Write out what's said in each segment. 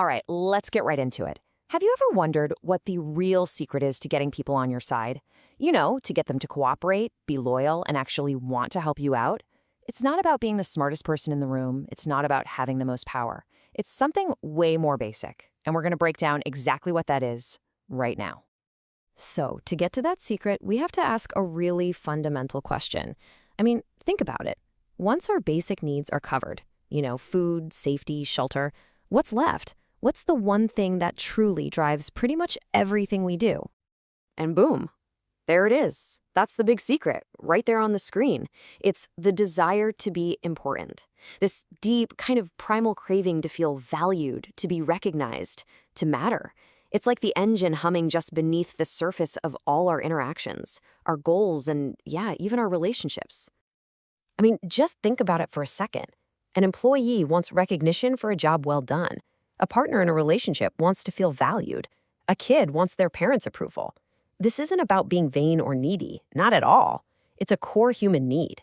All right, let's get right into it. Have you ever wondered what the real secret is to getting people on your side? You know, to get them to cooperate, be loyal, and actually want to help you out? It's not about being the smartest person in the room. It's not about having the most power. It's something way more basic, and we're going to break down exactly what that is right now. So, to get to that secret, we have to ask a really fundamental question. Think about it. Once our basic needs are covered, food, safety, shelter, what's left? What's the one thing that truly drives pretty much everything we do? And boom, there it is. That's the big secret, right there on the screen. It's the desire to be important. This deep, kind of primal craving to feel valued, to be recognized, to matter. It's like the engine humming just beneath the surface of all our interactions, our goals, and yeah, even our relationships. Just think about it for a second. An employee wants recognition for a job well done. A partner in a relationship wants to feel valued. A kid wants their parents' approval. This isn't about being vain or needy, not at all. It's a core human need.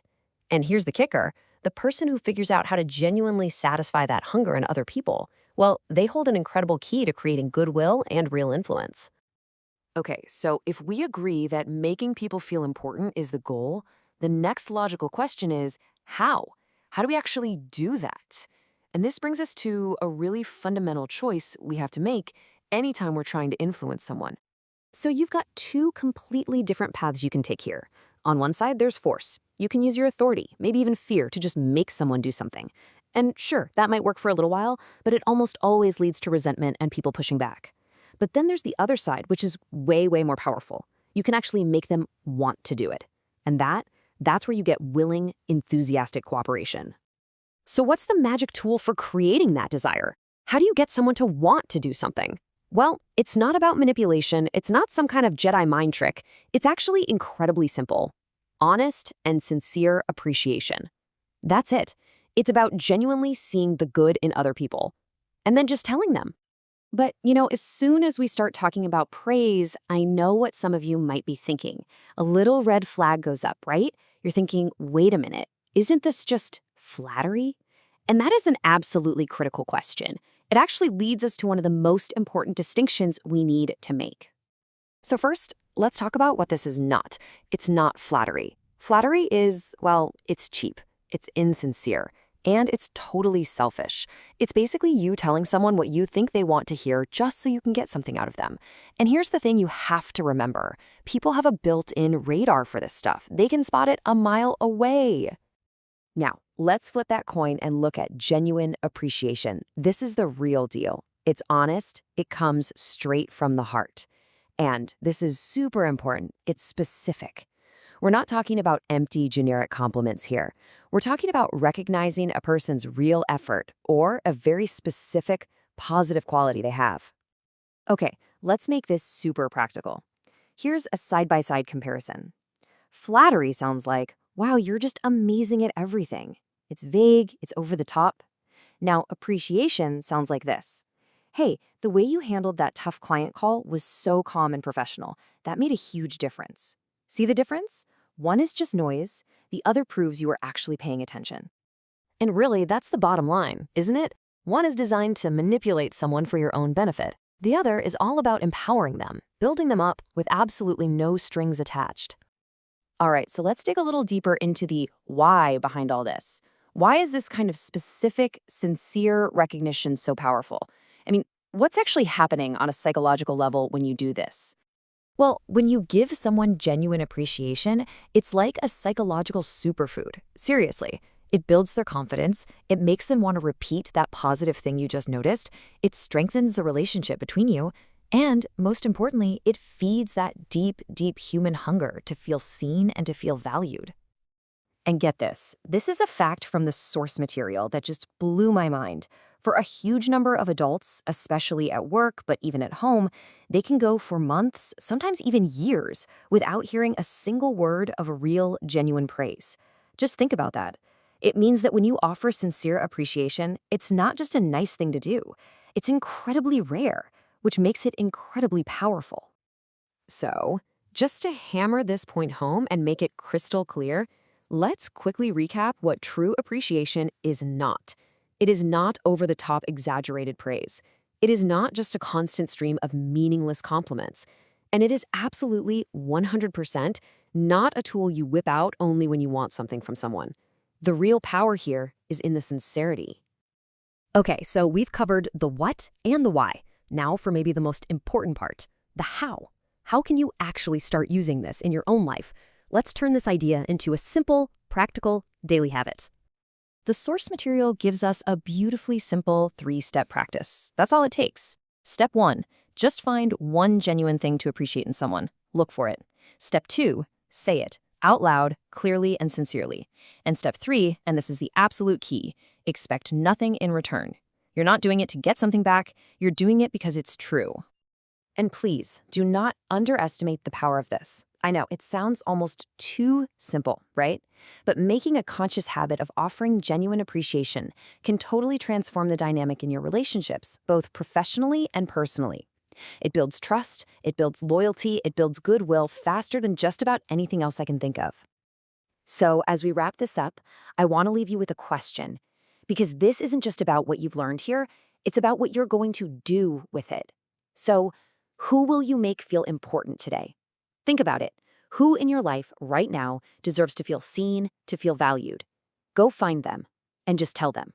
And here's the kicker. The person who figures out how to genuinely satisfy that hunger in other people, well, they hold an incredible key to creating goodwill and real influence. Okay, so if we agree that making people feel important is the goal, the next logical question is, how? How do we actually do that? And this brings us to a really fundamental choice we have to make anytime we're trying to influence someone. So you've got two completely different paths you can take here. On one side, there's force. You can use your authority, maybe even fear, to just make someone do something. And sure, that might work for a little while, but it almost always leads to resentment and people pushing back. But then there's the other side, which is way, way more powerful. You can actually make them want to do it. And that's where you get willing, enthusiastic cooperation. So what's the magic tool for creating that desire? How do you get someone to want to do something? Well, it's not about manipulation. It's not some kind of Jedi mind trick. It's actually incredibly simple. Honest and sincere appreciation. That's it. It's about genuinely seeing the good in other people. And then just telling them. But, as soon as we start talking about praise, I know what some of you might be thinking. A little red flag goes up, right? You're thinking, wait a minute, isn't this just flattery? And that is an absolutely critical question. It actually leads us to one of the most important distinctions we need to make. So first, let's talk about what this is not. It's not flattery. Flattery is, well, it's cheap, it's insincere, and it's totally selfish. It's basically you telling someone what you think they want to hear just so you can get something out of them. And here's the thing you have to remember. People have a built-in radar for this stuff. They can spot it a mile away. Now, let's flip that coin and look at genuine appreciation. This is the real deal. It's honest. It comes straight from the heart. And this is super important. It's specific. We're not talking about empty, generic compliments here. We're talking about recognizing a person's real effort or a very specific, positive quality they have. Okay, let's make this super practical. Here's a side-by-side comparison. Flattery sounds like, wow, you're just amazing at everything. It's vague, it's over the top. Now, appreciation sounds like this. Hey, the way you handled that tough client call was so calm and professional. That made a huge difference. See the difference? One is just noise, the other proves you were actually paying attention. And really, that's the bottom line, isn't it? One is designed to manipulate someone for your own benefit. The other is all about empowering them, building them up with absolutely no strings attached. All right, so let's dig a little deeper into the why behind all this. Why is this kind of specific, sincere recognition so powerful? What's actually happening on a psychological level when you do this? Well, when you give someone genuine appreciation, it's like a psychological superfood. Seriously. It builds their confidence, it makes them want to repeat that positive thing you just noticed, it strengthens the relationship between you, and most importantly, it feeds that deep, deep human hunger to feel seen and to feel valued. And get this is a fact from the source material that just blew my mind. For a huge number of adults, especially at work, but even at home, they can go for months, sometimes even years, without hearing a single word of real, genuine praise. Just think about that. It means that when you offer sincere appreciation, it's not just a nice thing to do. It's incredibly rare, which makes it incredibly powerful. So, just to hammer this point home and make it crystal clear, let's quickly recap what true appreciation is not. It is not over-the-top exaggerated praise. It is not just a constant stream of meaningless compliments. And it is absolutely 100% not a tool you whip out only when you want something from someone. The real power here is in the sincerity. Okay, so we've covered the what and the why. Now for maybe the most important part, the how. How can you actually start using this in your own life? Let's turn this idea into a simple, practical, daily habit. The source material gives us a beautifully simple 3-step practice. That's all it takes. Step 1, just find one genuine thing to appreciate in someone. Look for it. Step 2, say it out loud, clearly and sincerely. And step 3, and this is the absolute key, expect nothing in return. You're not doing it to get something back, you're doing it because it's true. And please, do not underestimate the power of this. I know, it sounds almost too simple, right? But making a conscious habit of offering genuine appreciation can totally transform the dynamic in your relationships, both professionally and personally. It builds trust, it builds loyalty, it builds goodwill faster than just about anything else I can think of. So, as we wrap this up, I want to leave you with a question. Because this isn't just about what you've learned here, it's about what you're going to do with it. So, who will you make feel important today? Think about it. Who in your life right now deserves to feel seen, to feel valued? Go find them and just tell them.